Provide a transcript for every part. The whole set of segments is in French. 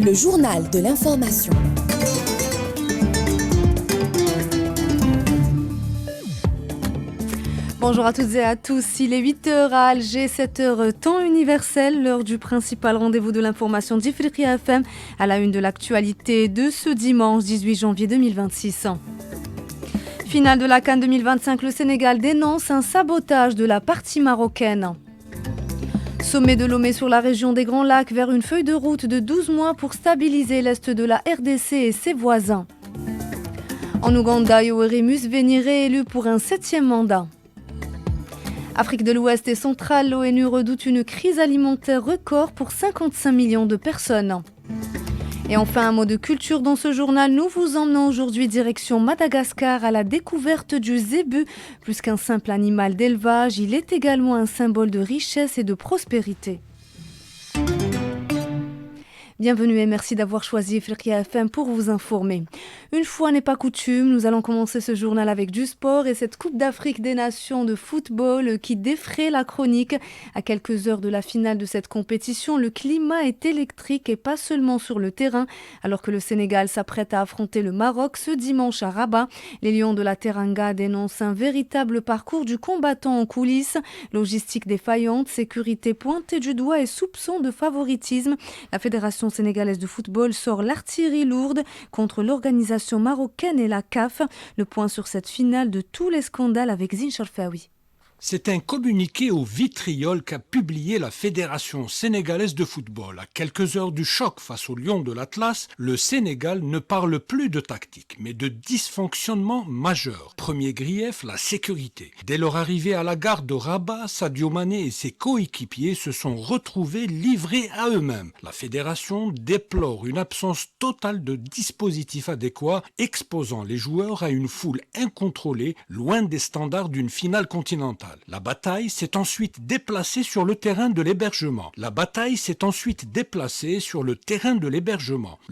Le journal de l'information. Bonjour à toutes et à tous, il est 8h à Alger, 7h temps universel, l'heure du principal rendez-vous de l'information d'Ifriqiya FM à la une de l'actualité de ce dimanche 18 janvier 2026. Finale de la CAN 2025, le Sénégal dénonce un sabotage de la partie marocaine. Sommet de Lomé sur la région des Grands Lacs vers une feuille de route de 12 mois pour stabiliser l'est de la RDC et ses voisins. En Ouganda, Yoweri Museveni réélu pour un 7e mandat. Afrique de l'Ouest et centrale, l'ONU redoute une crise alimentaire record pour 55 millions de personnes. Et enfin, un mot de culture dans ce journal. Nous vous emmenons aujourd'hui direction Madagascar à la découverte du zébu. Plus qu'un simple animal d'élevage, il est également un symbole de richesse et de prospérité. Bienvenue et merci d'avoir choisi Ifriqiya FM pour vous informer. Une fois n'est pas coutume, nous allons commencer ce journal avec du sport et cette Coupe d'Afrique des Nations de football qui défraie la chronique. À quelques heures de la finale de cette compétition, le climat est électrique et pas seulement sur le terrain. Alors que le Sénégal s'apprête à affronter le Maroc ce dimanche à Rabat, les Lions de la Teranga dénoncent un véritable parcours du combattant en coulisses. Logistique défaillante, sécurité pointée du doigt et soupçons de favoritisme. La Fédération sénégalaise de football sort l'artillerie lourde contre l'organisation marocaine et la CAF. Le point sur cette finale de tous les scandales avec Zine Charfaoui. C'est un communiqué au vitriol qu'a publié la Fédération sénégalaise de football. À quelques heures du choc face aux Lions de l'Atlas, le Sénégal ne parle plus de tactique, mais de dysfonctionnement majeur. Premier grief, la sécurité. Dès leur arrivée à la gare de Rabat, Sadio Mané et ses coéquipiers se sont retrouvés livrés à eux-mêmes. La Fédération déplore une absence totale de dispositifs adéquats, exposant les joueurs à une foule incontrôlée, loin des standards d'une finale continentale. La bataille s'est ensuite déplacée sur le terrain de l'hébergement. Le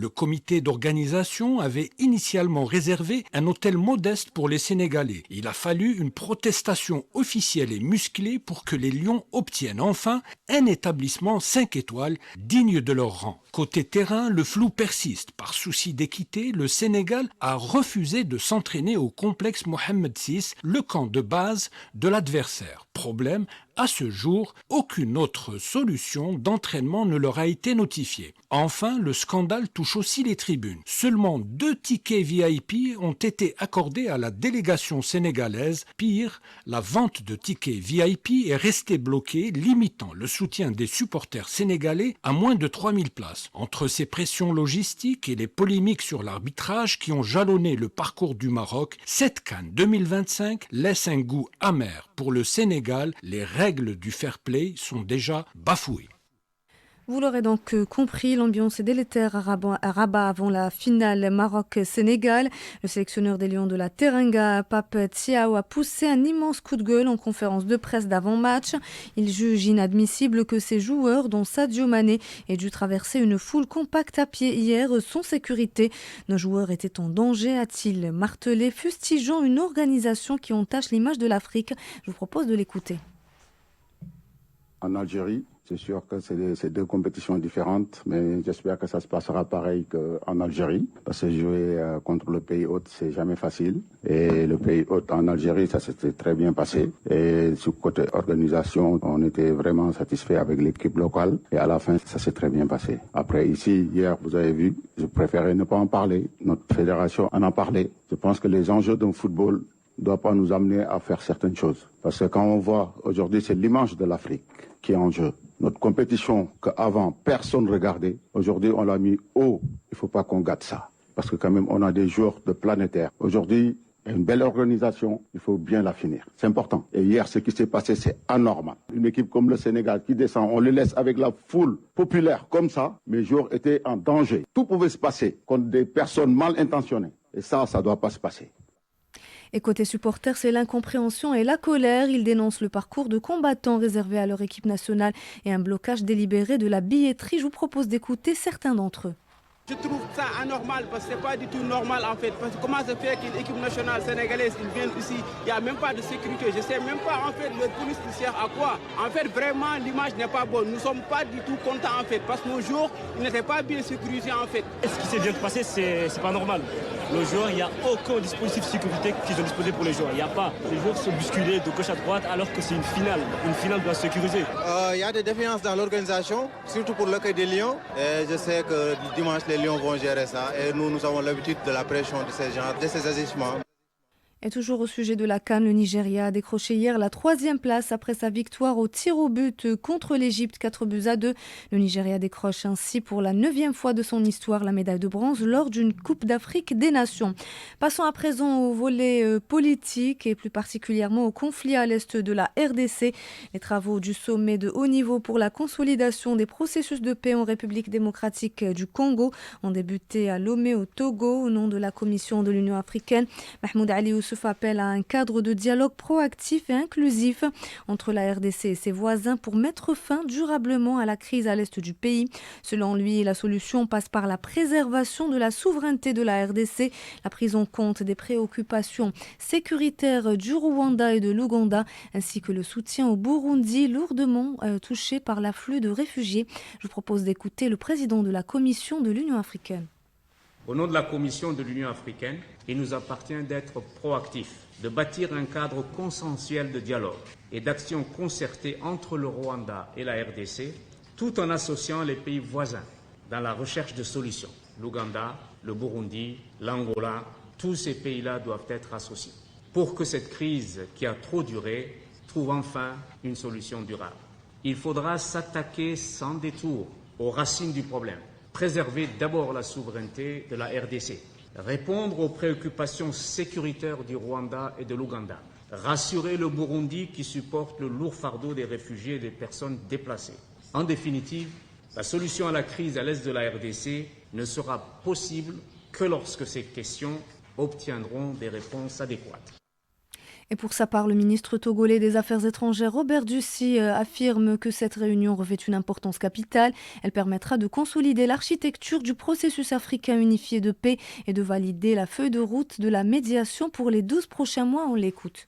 comité d'organisation avait initialement réservé un hôtel modeste pour les Sénégalais. Il a fallu une protestation officielle et musclée pour que les Lions obtiennent enfin un établissement 5 étoiles digne de leur rang. Côté terrain, le flou persiste. Par souci d'équité, le Sénégal a refusé de s'entraîner au complexe Mohamed VI, le camp de base de l'adversaire. Problème, à ce jour, aucune autre solution d'entraînement ne leur a été notifiée. Enfin, le scandale touche aussi les tribunes. Seulement 2 tickets VIP ont été accordés à la délégation sénégalaise. Pire, la vente de tickets VIP est restée bloquée, limitant le soutien des supporters sénégalais à moins de 3000 places. Entre ces pressions logistiques et les polémiques sur l'arbitrage qui ont jalonné le parcours du Maroc, cette CAN 2025 laisse un goût amer. Pour le Sénégal, les règles du fair play sont déjà bafouées. Vous l'aurez donc compris, l'ambiance est délétère à Rabat avant la finale Maroc-Sénégal. Le sélectionneur des Lions de la Teranga, Pape Thiaw, a poussé un immense coup de gueule en conférence de presse d'avant-match. Il juge inadmissible que ses joueurs, dont Sadio Mané, aient dû traverser une foule compacte à pied hier sans sécurité. Nos joueurs étaient en danger, a-t-il martelé, fustigeant une organisation qui entache l'image de l'Afrique. Je vous propose de l'écouter. En Algérie, c'est sûr que c'est 2 compétitions différentes, mais j'espère que ça se passera pareil qu'en Algérie, parce que jouer contre le pays hôte, c'est jamais facile. Et le pays hôte en Algérie, ça s'était très bien passé. Et sur côté organisation, on était vraiment satisfait avec l'équipe locale. Et à la fin, ça s'est très bien passé. Après, ici, hier, vous avez vu, je préférais ne pas en parler. Notre fédération en a parlé. Je pense que les enjeux d'un football ne doivent pas nous amener à faire certaines choses. Parce que quand on voit, aujourd'hui, c'est l'image de l'Afrique qui est en jeu. Notre compétition qu'avant personne regardait, aujourd'hui on l'a mis haut. Il ne faut pas qu'on gâte ça. Parce que quand même on a des joueurs de planétaires. Aujourd'hui, il y a une belle organisation, il faut bien la finir. C'est important. Et hier, ce qui s'est passé, c'est anormal. Une équipe comme le Sénégal qui descend, on le laisse avec la foule populaire comme ça. Mes joueurs étaient en danger. Tout pouvait se passer contre des personnes mal intentionnées. Et ça ne doit pas se passer. Et côté supporters, c'est l'incompréhension et la colère. Ils dénoncent le parcours de combattants réservé à leur équipe nationale et un blocage délibéré de la billetterie. Je vous propose d'écouter certains d'entre eux. Je trouve ça anormal parce que c'est pas du tout normal en fait. Parce que comment se fait qu'une équipe nationale sénégalaise vienne ici, il n'y a même pas de sécurité. Je ne sais même pas en fait le police sert à quoi. En fait vraiment l'image n'est pas bonne. Nous ne sommes pas du tout contents en fait parce que nos jours n'étaient pas bien sécurisés en fait. Ce qui s'est bien passé, c'est pas normal. Les joueurs, il n'y a aucun dispositif de sécurité qu'ils ont disposé pour les joueurs. Il n'y a pas. Les joueurs sont bousculés de gauche à droite alors que c'est une finale. Une finale doit sécuriser. Il y a des défiances dans l'organisation, surtout pour l'accueil des Lions. Et je sais que dimanche, les Lions vont gérer ça. Et nous avons l'habitude de la pression de ces gens, de ces agissements. Et toujours au sujet de la CAN, le Nigeria a décroché hier la 3e place après sa victoire au tir au but contre l'Égypte, 4-2. Le Nigeria décroche ainsi pour la 9e fois de son histoire la médaille de bronze lors d'une Coupe d'Afrique des Nations. Passons à présent au volet politique et plus particulièrement au conflit à l'est de la RDC. Les travaux du sommet de haut niveau pour la consolidation des processus de paix en République démocratique du Congo ont débuté à Lomé au Togo au nom de la Commission de l'Union africaine. Mahmoud Ali Youssouf appelle à un cadre de dialogue proactif et inclusif entre la RDC et ses voisins pour mettre fin durablement à la crise à l'est du pays. Selon lui, la solution passe par la préservation de la souveraineté de la RDC, la prise en compte des préoccupations sécuritaires du Rwanda et de l'Ouganda, ainsi que le soutien au Burundi lourdement touché par l'afflux de réfugiés. Je vous propose d'écouter le président de la Commission de l'Union africaine. Au nom de la Commission de l'Union africaine, il nous appartient d'être proactifs, de bâtir un cadre consensuel de dialogue et d'action concertée entre le Rwanda et la RDC, tout en associant les pays voisins dans la recherche de solutions. L'Ouganda, le Burundi, l'Angola, tous ces pays-là doivent être associés pour que cette crise qui a trop duré trouve enfin une solution durable. Il faudra s'attaquer sans détour aux racines du problème. Préserver d'abord la souveraineté de la RDC, répondre aux préoccupations sécuritaires du Rwanda et de l'Ouganda, rassurer le Burundi qui supporte le lourd fardeau des réfugiés et des personnes déplacées. En définitive, la solution à la crise à l'est de la RDC ne sera possible que lorsque ces questions obtiendront des réponses adéquates. Et pour sa part, le ministre togolais des Affaires étrangères, Robert Dussi, affirme que cette réunion revêt une importance capitale. Elle permettra de consolider l'architecture du processus africain unifié de paix et de valider la feuille de route de la médiation pour les 12 prochains mois. On l'écoute.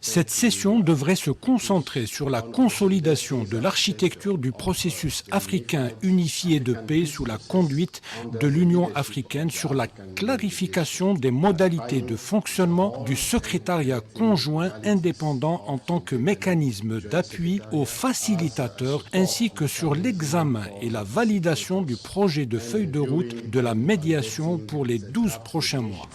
Cette session devrait se concentrer sur la consolidation de l'architecture du processus africain unifié de paix sous la conduite de l'Union africaine, sur la clarification des modalités de fonctionnement du secrétariat conjoint indépendant en tant que mécanisme d'appui aux facilitateurs, ainsi que sur l'examen et la validation du projet de feuille de route de la médiation pour les 12 prochains mois.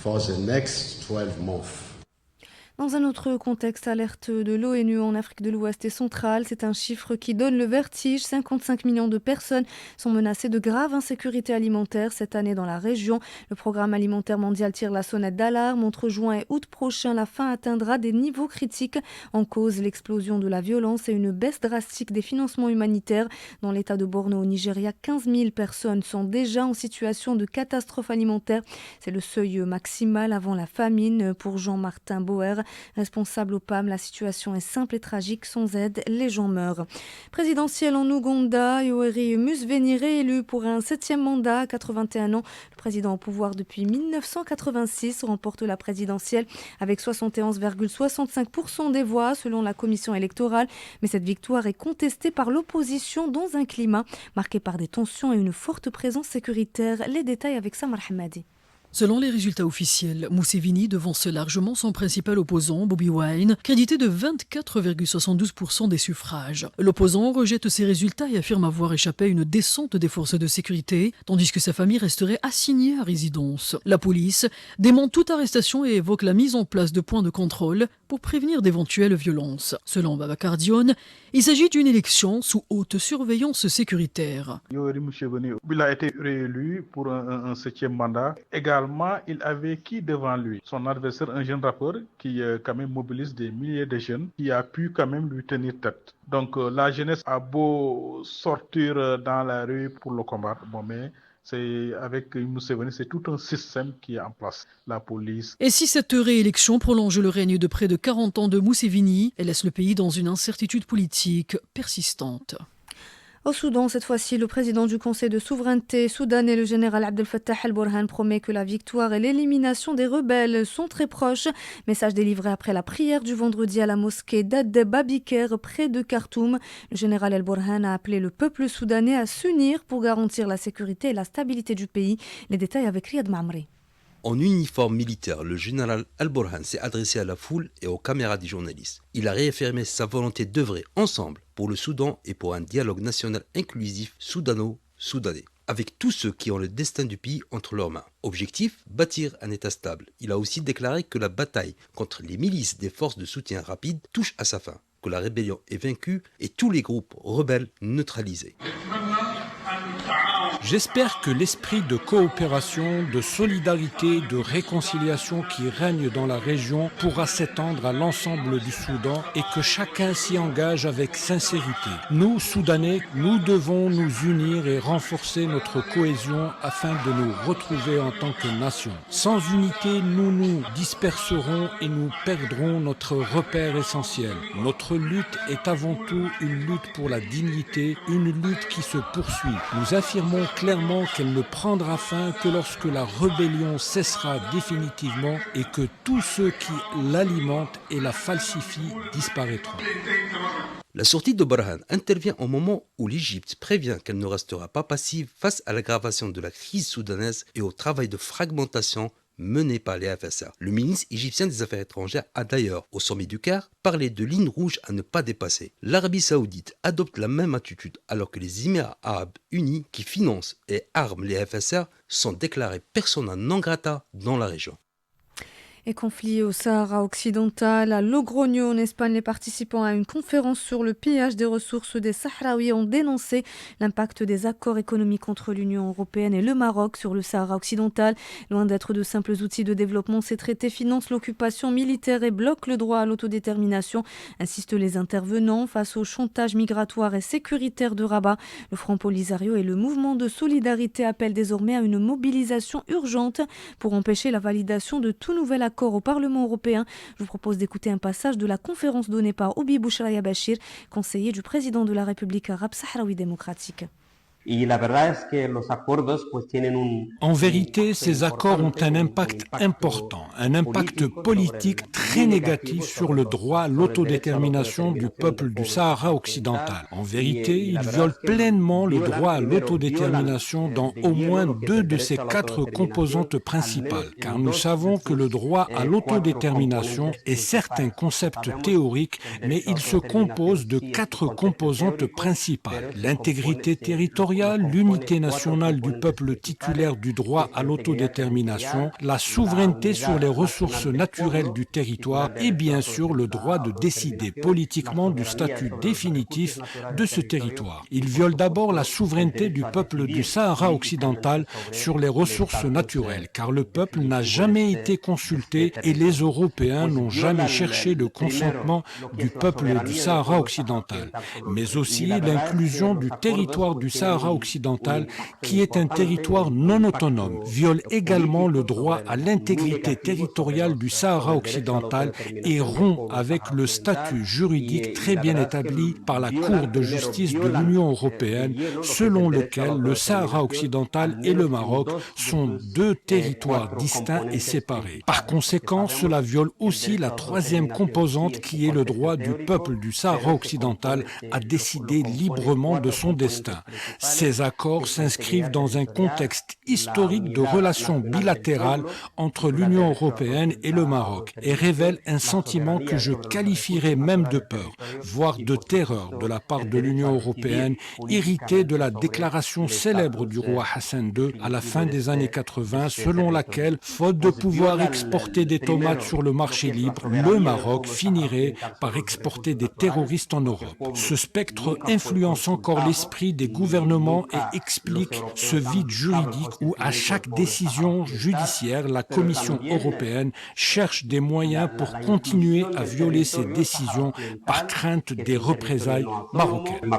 Dans un autre contexte, alerte de l'ONU en Afrique de l'Ouest et centrale, c'est un chiffre qui donne le vertige. 55 millions de personnes sont menacées de grave insécurité alimentaire cette année dans la région. Le programme alimentaire mondial tire la sonnette d'alarme. Entre juin et août prochain, la faim atteindra des niveaux critiques. En cause, l'explosion de la violence et une baisse drastique des financements humanitaires. Dans l'état de Borno au Nigeria, 15 000 personnes sont déjà en situation de catastrophe alimentaire. C'est le seuil maximal avant la famine. Pour Jean-Martin Boer, responsable au PAM, la situation est simple et tragique. Sans aide, les gens meurent. Présidentielle en Ouganda, Yoweri Museveni réélu pour un 7e mandat à 81 ans. Le président au pouvoir depuis 1986 remporte la présidentielle avec 71,65% des voix selon la commission électorale. Mais cette victoire est contestée par l'opposition dans un climat marqué par des tensions et une forte présence sécuritaire. Les détails avec Samar Hamadi. Selon les résultats officiels, Museveni devance largement son principal opposant, Bobi Wine, crédité de 24,72% des suffrages. L'opposant rejette ces résultats et affirme avoir échappé à une descente des forces de sécurité, tandis que sa famille resterait assignée à résidence. La police dément toute arrestation et évoque la mise en place de points de contrôle pour prévenir d'éventuelles violences. Selon Babacar Dione, il s'agit d'une élection sous haute surveillance sécuritaire. Yoweri Museveni, il a été réélu pour un 7e mandat. Également, il avait qui devant lui? Son adversaire, un jeune rappeur qui quand même mobilise des milliers de jeunes, qui a pu quand même lui tenir tête. Donc la jeunesse a beau sortir dans la rue pour le combattre, mais c'est avec Museveni, c'est tout un système qui est en place. La police. Et si cette réélection prolonge le règne de près de 40 ans de Museveni, elle laisse le pays dans une incertitude politique persistante. Au Soudan, cette fois-ci, le président du Conseil de souveraineté soudanais, le général Abdel Fattah al-Burhan, promet que la victoire et l'élimination des rebelles sont très proches. Message délivré après la prière du vendredi à la mosquée d'Ad Babiker, près de Khartoum. Le général al-Burhan a appelé le peuple soudanais à s'unir pour garantir la sécurité et la stabilité du pays. Les détails avec Riyad Mamri. En uniforme militaire, le général al-Burhan s'est adressé à la foule et aux caméras des journalistes. Il a réaffirmé sa volonté d'œuvrer ensemble pour le Soudan et pour un dialogue national inclusif soudano-soudanais, avec tous ceux qui ont le destin du pays entre leurs mains. Objectif, bâtir un État stable. Il a aussi déclaré que la bataille contre les milices des forces de soutien rapide touche à sa fin, que la rébellion est vaincue et tous les groupes rebelles neutralisés. J'espère que l'esprit de coopération, de solidarité, de réconciliation qui règne dans la région pourra s'étendre à l'ensemble du Soudan et que chacun s'y engage avec sincérité. Nous, Soudanais, nous devons nous unir et renforcer notre cohésion afin de nous retrouver en tant que nation. Sans unité, nous nous disperserons et nous perdrons notre repère essentiel. Notre lutte est avant tout une lutte pour la dignité, une lutte qui se poursuit. Nous affirmons clairement qu'elle ne prendra fin que lorsque la rébellion cessera définitivement et que tous ceux qui l'alimentent et la falsifient disparaîtront. La sortie de Burhan intervient au moment où l'Égypte prévient qu'elle ne restera pas passive face à l'aggravation de la crise soudanaise et au travail de fragmentation mené par les FSR. Le ministre égyptien des Affaires étrangères a d'ailleurs, au sommet du Caire, parlé de lignes rouges à ne pas dépasser. L'Arabie saoudite adopte la même attitude alors que les Émirats arabes unis, qui financent et arment les FSR, sont déclarés persona non grata dans la région. Et conflit au Sahara occidental, à Logroño en Espagne, les participants à une conférence sur le pillage des ressources des Sahraouis ont dénoncé l'impact des accords économiques entre l'Union européenne et le Maroc sur le Sahara occidental. Loin d'être de simples outils de développement, ces traités financent l'occupation militaire et bloquent le droit à l'autodétermination, insistent les intervenants face au chantage migratoire et sécuritaire de Rabat. Le Front Polisario et le mouvement de solidarité appellent désormais à une mobilisation urgente pour empêcher la validation de tout nouvel accord au Parlement européen. Je vous propose d'écouter un passage de la conférence donnée par Obi Bouchraya Bachir, conseiller du président de la République arabe sahraoui démocratique. En vérité, ces accords ont un impact important, un impact politique très négatif sur le droit à l'autodétermination du peuple du Sahara occidental. En vérité, ils violent pleinement le droit à l'autodétermination dans au moins 2 de ses 4 composantes principales, car nous savons que le droit à l'autodétermination est certes un concept théorique, mais il se compose de 4 composantes principales: l'intégrité territoriale, l'unité nationale du peuple titulaire du droit à l'autodétermination, la souveraineté sur les ressources naturelles du territoire et bien sûr le droit de décider politiquement du statut définitif de ce territoire. Il viole d'abord la souveraineté du peuple du Sahara occidental sur les ressources naturelles, car le peuple n'a jamais été consulté et les Européens n'ont jamais cherché le consentement du peuple du Sahara occidental, mais aussi l'inclusion du territoire du Sahara occidental, qui est un territoire non autonome, viole également le droit à l'intégrité territoriale du Sahara occidental et rompt avec le statut juridique très bien établi par la Cour de justice de l'Union européenne, selon lequel le Sahara occidental et le Maroc sont 2 territoires distincts et séparés. Par conséquent, cela viole aussi la 3e composante qui est le droit du peuple du Sahara occidental à décider librement de son destin. Ces accords s'inscrivent dans un contexte historique de relations bilatérales entre l'Union européenne et le Maroc et révèlent un sentiment que je qualifierais même de peur, voire de terreur de la part de l'Union européenne, héritée de la déclaration célèbre du roi Hassan II à la fin des années 80, selon laquelle, faute de pouvoir exporter des tomates sur le marché libre, le Maroc finirait par exporter des terroristes en Europe. Ce spectre influence encore l'esprit des gouvernements et explique ce vide juridique où à chaque décision judiciaire, la Commission européenne cherche des moyens pour continuer à violer ses décisions par crainte des représailles marocaines.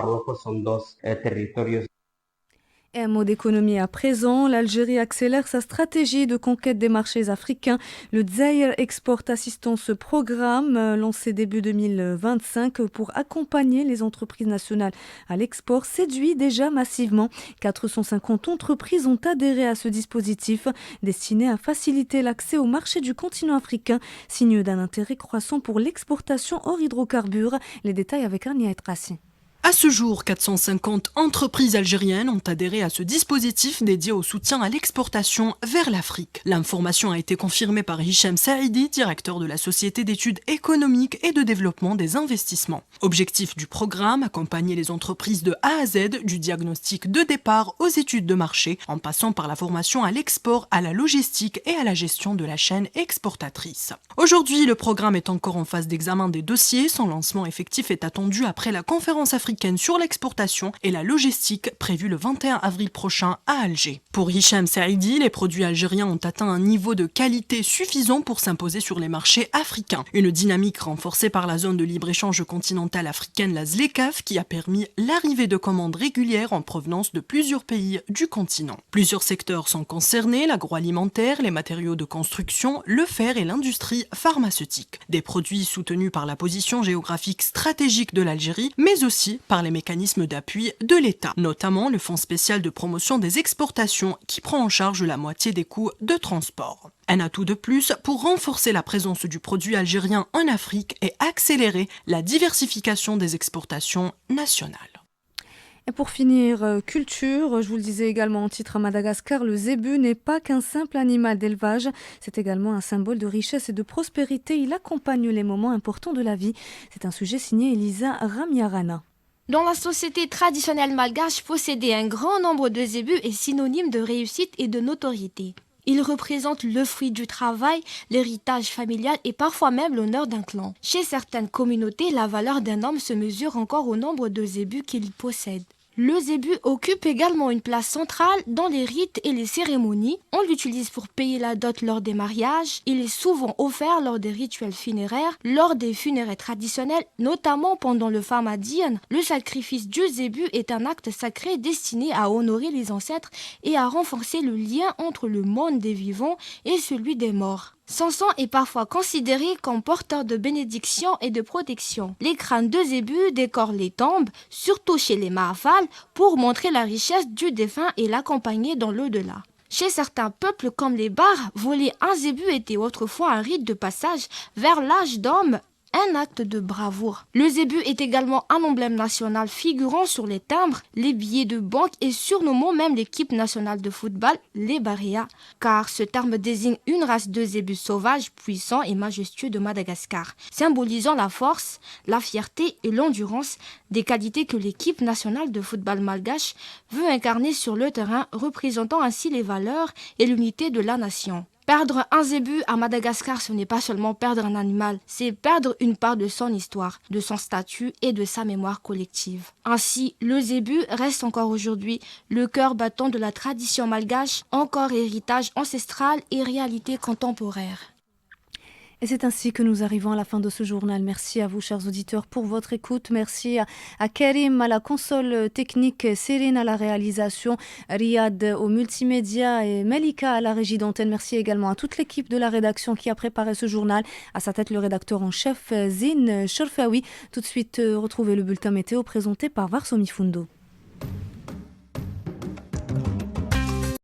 Et un mot d'économie à présent, l'Algérie accélère sa stratégie de conquête des marchés africains. Le Zaïre Export Assistance Programme, lancé début 2025 pour accompagner les entreprises nationales à l'export, séduit déjà massivement. 450 entreprises ont adhéré à ce dispositif destiné à faciliter l'accès au marché du continent africain, signe d'un intérêt croissant pour l'exportation hors hydrocarbures. Les détails avec Ania Etrassi. À ce jour, 450 entreprises algériennes ont adhéré à ce dispositif dédié au soutien à l'exportation vers l'Afrique. L'information a été confirmée par Hicham Saidi, directeur de la Société d'études économiques et de développement des investissements. Objectif du programme, accompagner les entreprises de A à Z, du diagnostic de départ aux études de marché, en passant par la formation à l'export, à la logistique et à la gestion de la chaîne exportatrice. Aujourd'hui, le programme est encore en phase d'examen des dossiers. Son lancement effectif est attendu après la conférence africaine sur l'exportation et la logistique prévue le 21 avril prochain à Alger. Pour Hicham Saidi, les produits algériens ont atteint un niveau de qualité suffisant pour s'imposer sur les marchés africains. Une dynamique renforcée par la zone de libre-échange continentale africaine, la ZLECAf, qui a permis l'arrivée de commandes régulières en provenance de plusieurs pays du continent. Plusieurs secteurs sont concernés, l'agroalimentaire, les matériaux de construction, le fer et l'industrie pharmaceutique. Des produits soutenus par la position géographique stratégique de l'Algérie, mais aussi par les mécanismes d'appui de l'État, notamment le Fonds spécial de promotion des exportations qui prend en charge la moitié des coûts de transport. Un atout de plus pour renforcer la présence du produit algérien en Afrique et accélérer la diversification des exportations nationales. Et pour finir, culture, je vous le disais également en titre à Madagascar, le zébu n'est pas qu'un simple animal d'élevage, c'est également un symbole de richesse et de prospérité. Il accompagne les moments importants de la vie. C'est un sujet signé Elisa Ramiarana. Dans la société traditionnelle malgache, posséder un grand nombre de zébus est synonyme de réussite et de notoriété. Ils représentent le fruit du travail, l'héritage familial et parfois même l'honneur d'un clan. Chez certaines communautés, la valeur d'un homme se mesure encore au nombre de zébus qu'il possède. Le zébu occupe également une place centrale dans les rites et les cérémonies. On l'utilise pour payer la dot lors des mariages. Il est souvent offert lors des rituels funéraires, lors des funérailles traditionnelles, notamment pendant le Famadian. Le sacrifice du zébu est un acte sacré destiné à honorer les ancêtres et à renforcer le lien entre le monde des vivants et celui des morts. Son sang est parfois considéré comme porteur de bénédiction et de protection. Les crânes de zébu décorent les tombes, surtout chez les Mahafal, pour montrer la richesse du défunt et l'accompagner dans l'au-delà. Chez certains peuples comme les Bars, voler un zébu était autrefois un rite de passage vers l'âge d'homme, un acte de bravoure. Le zébu est également un emblème national figurant sur les timbres, les billets de banque et surnommant même l'équipe nationale de football, les Baréas, car ce terme désigne une race de zébus sauvages, puissants et majestueux de Madagascar, symbolisant la force, la fierté et l'endurance, des qualités que l'équipe nationale de football malgache veut incarner sur le terrain, représentant ainsi les valeurs et l'unité de la nation. Perdre un zébu à Madagascar, ce n'est pas seulement perdre un animal, c'est perdre une part de son histoire, de son statut et de sa mémoire collective. Ainsi, le zébu reste encore aujourd'hui le cœur battant de la tradition malgache, encore héritage ancestral et réalité contemporaine. Et c'est ainsi que nous arrivons à la fin de ce journal. Merci à vous, chers auditeurs, pour votre écoute. Merci à Karim à la console technique, Céline à la réalisation, Riyad au multimédia et Melika à la régie d'antenne. Merci également à toute l'équipe de la rédaction qui a préparé ce journal. À sa tête, le rédacteur en chef, Zine Chorfaoui. Tout de suite, retrouvez le bulletin météo présenté par Varsomi Fundo.